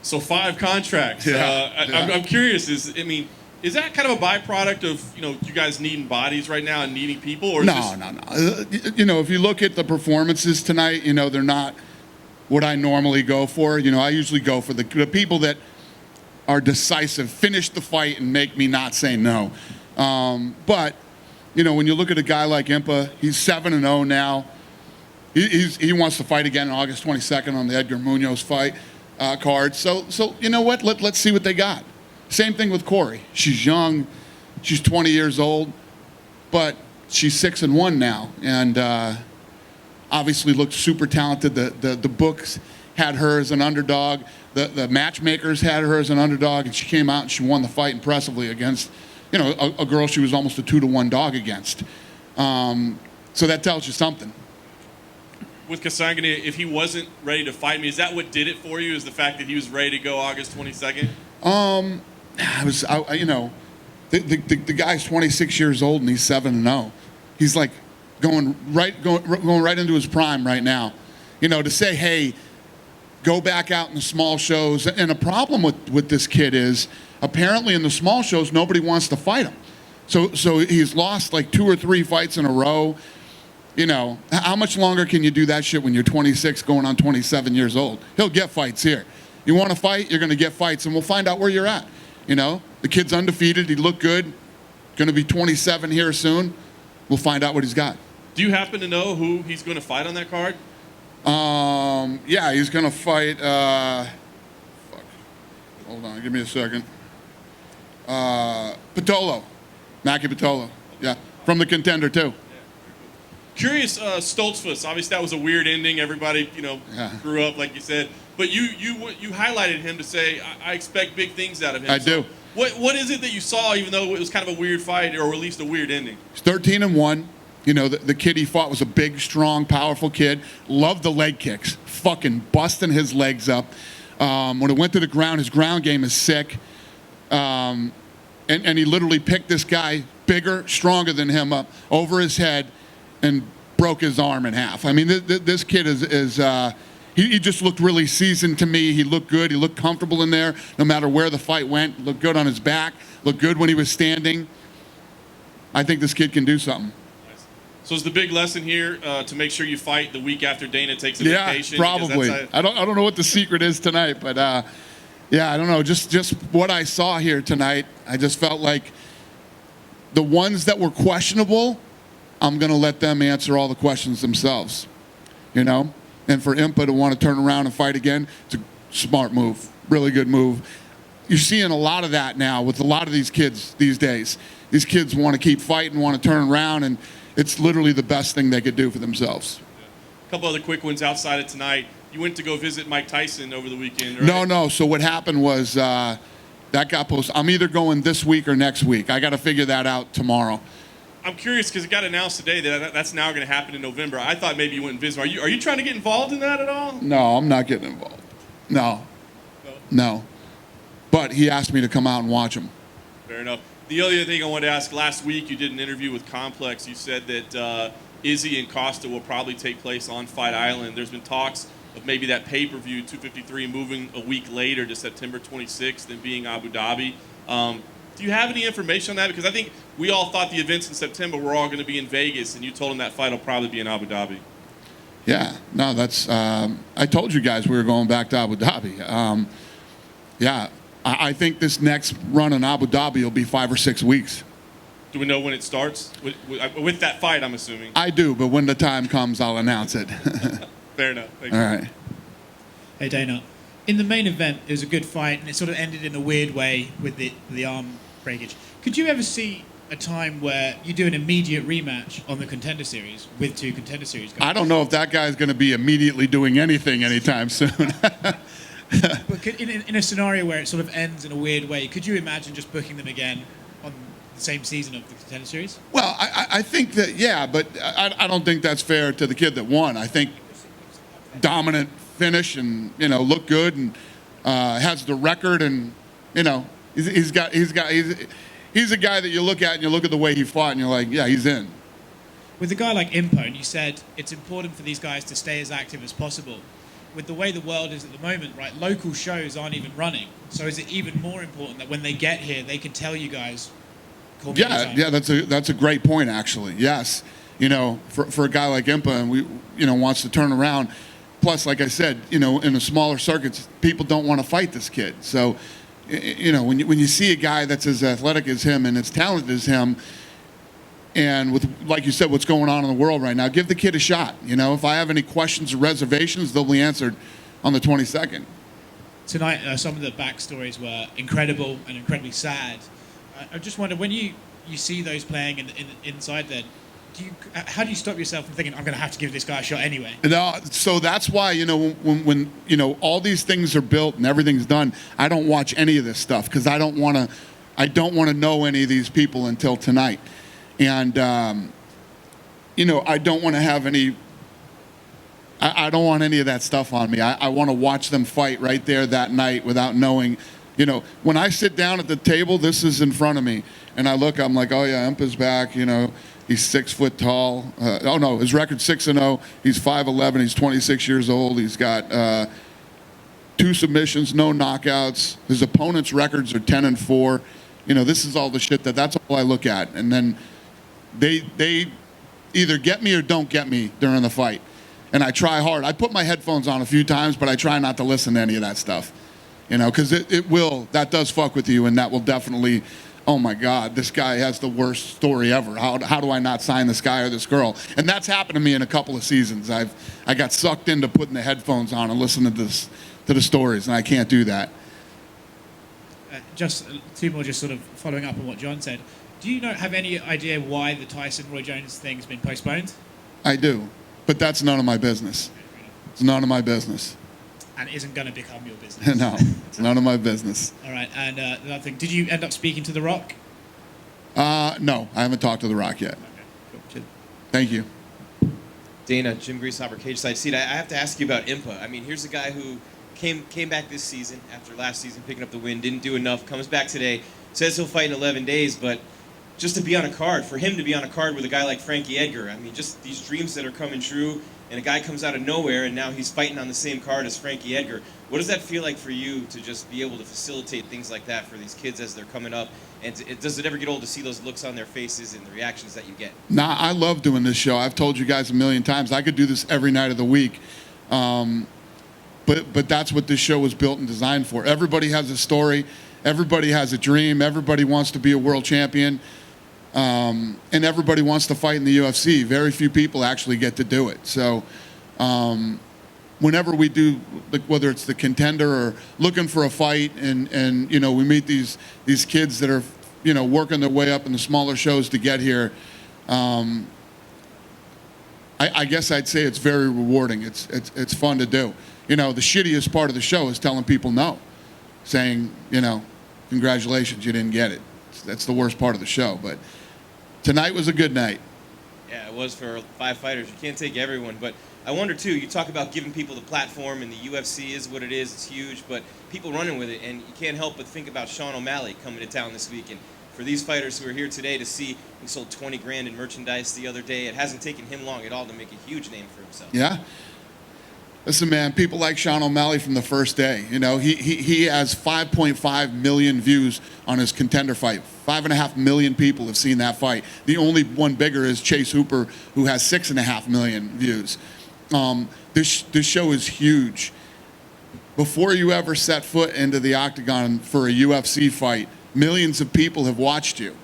So 5 contracts. Yeah. I'm curious. Is that kind of a byproduct of you guys needing bodies right now and needing people? Or No. If you look at the performances tonight, they're not what I normally go for. I usually go for the people that are decisive, finish the fight, and make me not say no. But when you look at a guy like Impa, he's 7-0 now. He wants to fight again on August 22nd on the Edgar Munoz fight card. So you know what? Let's see what they got. Same thing with Corey. She's young. She's 20 years old, but she's 6-1 now, and obviously looked super talented. The books had her as an underdog. The matchmakers had her as an underdog, and she came out and she won the fight impressively against, a girl she was almost a 2-1 dog against. So that tells you something. With Kasangani, if he wasn't ready to fight me, is that what did it for you? Is the fact that he was ready to go August 22nd? The guy's 26 years old and he's 7-0. He's like going right into his prime right now. To say, hey, go back out in the small shows. And a problem with this kid is apparently in the small shows nobody wants to fight him. So he's lost like 2 or 3 fights in a row. How much longer can you do that shit when you're 26 going on 27 years old? He'll get fights here. You want to fight, you're going to get fights, and we'll find out where you're at. The kid's undefeated. He looked good. Going to be 27 here soon. We'll find out what he's got. Do you happen to know who he's going to fight on that card? Yeah, he's going to fight. Hold on, give me a second. Pitolo, Mackie Pitolo. Yeah, from the Contender too. Curious, Stoltzfus. Obviously, that was a weird ending. Everybody, grew up like you said. But you highlighted him to say, I expect big things out of him. I do. What is it that you saw, even though it was kind of a weird fight, or at least a weird ending? He's 13-1. The kid he fought was a big, strong, powerful kid. Loved the leg kicks. Fucking busting his legs up. When it went to the ground, his ground game is sick. And he literally picked this guy, bigger, stronger than him, up over his head and broke his arm in half. I mean, this kid he just looked really seasoned to me. He looked good. He looked comfortable in there no matter where the fight went. Looked good on his back. Looked good when he was standing. I think this kid can do something. Nice. So is the big lesson here to make sure you fight the week after Dana takes a vacation? Yeah, probably. I don't know what the secret is tonight, but yeah, I don't know. Just what I saw here tonight, I just felt like the ones that were questionable, I'm going to let them answer all the questions themselves, And for Impa to want to turn around and fight again, it's a smart move, really good move. You're seeing a lot of that now with a lot of these kids these days. These kids want to keep fighting, want to turn around, and it's literally the best thing they could do for themselves. A couple other quick ones outside of tonight. You went to go visit Mike Tyson over the weekend, right? No. So what happened was that got posted. I'm either going this week or next week. I got to figure that out tomorrow. I'm curious because it got announced today that that's now going to happen in November. I thought maybe you went and visit. Are you trying to get involved in that at all? No, I'm not getting involved. No. But he asked me to come out and watch him. Fair enough. The other thing I wanted to ask, last week you did an interview with Complex. You said that Izzy and Costa will probably take place on Fight Island. There's been talks of maybe that pay-per-view 253 moving a week later to September 26th and being Abu Dhabi. Do you have any information on that? Because I think we all thought the events in September were all going to be in Vegas, and you told them that fight will probably be in Abu Dhabi. Yeah, no, that's. I told you guys we were going back to Abu Dhabi. Yeah, I think this next run in Abu Dhabi will be 5 or 6 weeks. Do we know when it starts? With that fight, I'm assuming. I do, but when the time comes, I'll announce it. Fair enough. Thank you. All right. Hey, Dana. In the main event, it was a good fight, and it sort of ended in a weird way with the arm breakage. Could you ever see a time where you do an immediate rematch on the Contender Series with 2 Contender Series guys? I don't know if that guy's going to be immediately doing anything anytime soon. But in a scenario where it sort of ends in a weird way, could you imagine just booking them again on the same season of the Contender Series? Well, I think that, yeah, but I don't think that's fair to the kid that won. I think dominant finish and, look good and has the record and, he's a guy that you look at and you look at the way he fought and you're like, yeah, he's in. With a guy like Impa, and you said it's important for these guys to stay as active as possible. with the way the world is at the moment, right, local shows aren't even running. So is it even more important that when they get here, they can tell you guys, call me anytime? Yeah, that's a great point, actually. Yes, for a guy like Impa, and wants to turn around. Plus, like I said, in the smaller circuits, people don't want to fight this kid. So, when you see a guy that's as athletic as him and as talented as him, and with, like you said, what's going on in the world right now, give the kid a shot. If I have any questions or reservations, they'll be answered on the 22nd. Tonight, some of the backstories were incredible and incredibly sad. I just wonder, when you see those playing inside there, how do you stop yourself from thinking, I'm going to have to give this guy a shot anyway? No, so that's why, when all these things are built and everything's done, I don't watch any of this stuff because I don't want to know any of these people until tonight. And, I don't want to have I don't want any of that stuff on me. I want to watch them fight right there that night without knowing. When I sit down at the table, this is in front of me, and I look, I'm like, oh yeah, Impa's back. He's 6 foot tall. His record's 6-0. He's 5'11". He's 26 years old. He's got 2 submissions, no knockouts. His opponent's records are 10-4. This is all the shit that's all I look at, and then they either get me or don't get me during the fight. And I try hard. I put my headphones on a few times, but I try not to listen to any of that stuff. Because that does fuck with you, and that will definitely, oh my God, this guy has the worst story ever. How do I not sign this guy or this girl? And that's happened to me in a couple of seasons. I got sucked into putting the headphones on and listening to the stories, and I can't do that. Just 2 more, just sort of following up on what John said. Do you have any idea why the Tyson-Roy Jones thing's been postponed? I do, but that's none of my business. It's none of my business. And isn't going to become your business. No, it's none of my business. All right, and another thing, did you end up speaking to The Rock? No, I haven't talked to The Rock yet. Okay, cool. Thank you. Dana, Jim Greashopper, Cage Side Seat. I have to ask you about Impa. I mean, here's a guy who came back this season after last season, picking up the win, didn't do enough, comes back today, says he'll fight in 11 days, but just to be on a card, for him to be on a card with a guy like Frankie Edgar, I mean, just these dreams that are coming true, and a guy comes out of nowhere, and now he's fighting on the same card as Frankie Edgar. What does that feel like for you to just be able to facilitate things like that for these kids as they're coming up? And does it ever get old to see those looks on their faces and the reactions that you get? Nah, I love doing this show. I've told you guys a million times. I could do this every night of the week. But that's what this show was built and designed for. Everybody has a story. Everybody has a dream. Everybody wants to be a world champion. And everybody wants to fight in the UFC. Very few people actually get to do it. So whenever we do, whether it's the Contender or looking for a fight, and we meet these kids that are working their way up in the smaller shows to get here, I guess I'd say it's very rewarding. It's fun to do. The shittiest part of the show is telling people no, saying congratulations, you didn't get it. That's the worst part of the show. But tonight was a good night. Yeah, it was for 5 fighters. You can't take everyone, but I wonder too, you talk about giving people the platform, and the UFC is what it is, it's huge, but people running with it, and you can't help but think about Sean O'Malley coming to town this week. And for these fighters who are here today to see, he sold 20 grand in merchandise the other day. It hasn't taken him long at all to make a huge name for himself. Yeah. Listen, man, people like Sean O'Malley from the first day. He has 5.5 million views on his Contender fight. 5.5 million people have seen that fight. The only one bigger is Chase Hooper, who has 6.5 million views. This show is huge. Before you ever set foot into the octagon for a UFC fight, millions of people have watched you.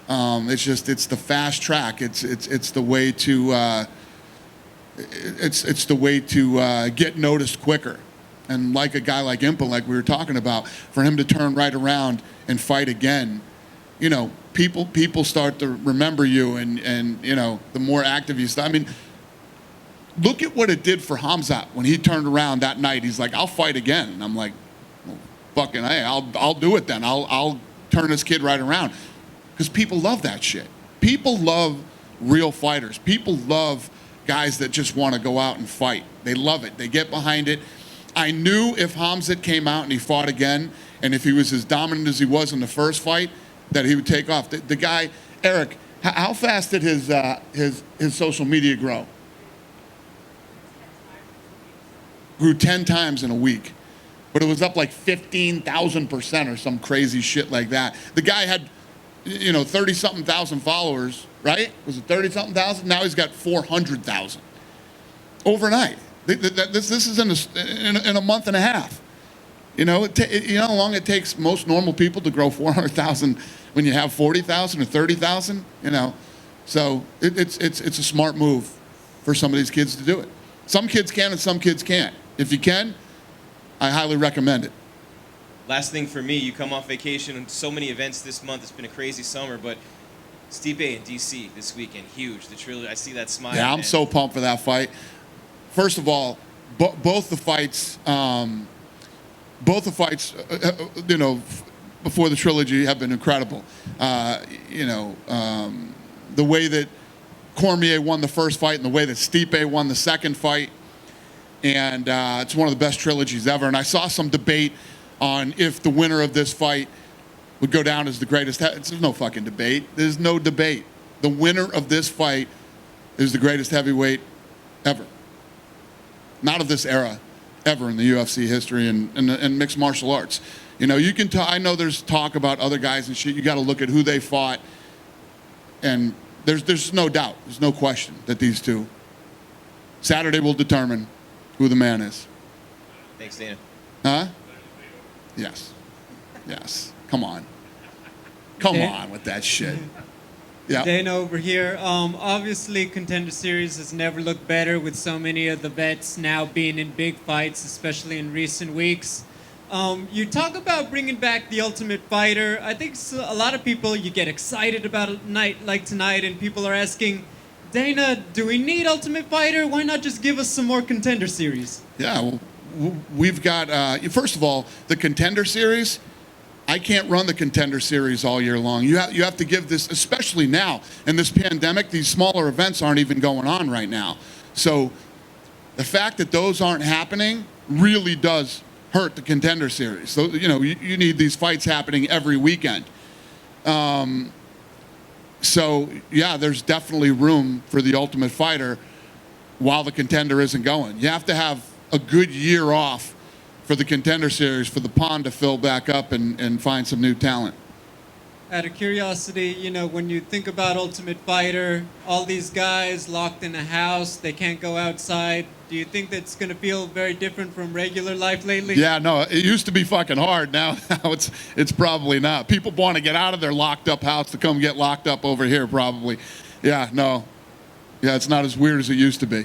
It's the fast track. It's the way to it's the way to get noticed quicker. And like a guy like Impa, like we were talking about, for him to turn right around and fight again, people start to remember you, and the more active you start. I mean, look at what it did for Hamzat when he turned around that night. He's like, I'll fight again. And I'm like, well, fucking hey, I'll do it then. I'll turn this kid right around. Because people love that shit. People love real fighters. People love guys that just want to go out and fight. They love it. They get behind it. I knew if Hamzat came out and he fought again, and if he was as dominant as he was in the first fight, that he would take off. The guy, Eric, how fast did his social media grow? grew 10 times in a week. But it was up like 15,000% or some crazy shit like that. The guy had, 30-something thousand followers, right? Was it 30-something thousand? Now he's got 400,000 overnight. This is in a month and a half. You know how long it takes most normal people to grow 400,000 when you have 40,000 or 30,000. So it's a smart move for some of these kids to do it. Some kids can and some kids can't. If you can, I highly recommend it. Last thing for me, you come off vacation and so many events this month. It's been a crazy summer, but Stipe in DC this weekend, huge. The trilogy, I see that smile. Yeah, I'm man. so pumped for that fight. First of all, both the fights, before the trilogy have been incredible. The way that Cormier won the first fight and the way that Stipe won the second fight, and it's one of the best trilogies ever. And I saw some debate on if the winner of this fight would go down as the greatest. There's no fucking debate. There's no debate. The winner of this fight is the greatest heavyweight ever. Not of this era, ever in the UFC history and mixed martial arts. You can talk. I know there's talk about other guys and shit. You got to look at who they fought, and there's no doubt, there's no question that these two. Saturday will determine who the man is. Thanks, Dana. Huh? Yes. Come on with that shit. Yeah. Dana over here. Obviously, Contender Series has never looked better with so many of the vets now being in big fights, especially in recent weeks. You talk about bringing back the Ultimate Fighter. I think a lot of people, you get excited about a night like tonight, and people are asking, Dana, do we need Ultimate Fighter? Why not just give us some more Contender Series? Yeah, well, we've got, first of all, the Contender Series. I can't run the Contender Series all year long. You have to give this, especially now in this pandemic, these smaller events aren't even going on right now. So the fact that those aren't happening really does hurt the Contender Series. So, you need these fights happening every weekend. So, yeah, there's definitely room for the Ultimate Fighter while the Contender isn't going. You have to have a good year off for the Contender Series for the pond to fill back up and find some new talent. Out of curiosity, when you think about Ultimate Fighter, all these guys locked in a house, they can't go outside. Do you think that's going to feel very different from regular life lately? Yeah, no, it used to be fucking hard. Now it's probably not. People want to get out of their locked up house to come get locked up over here probably. Yeah, no. Yeah, it's not as weird as it used to be.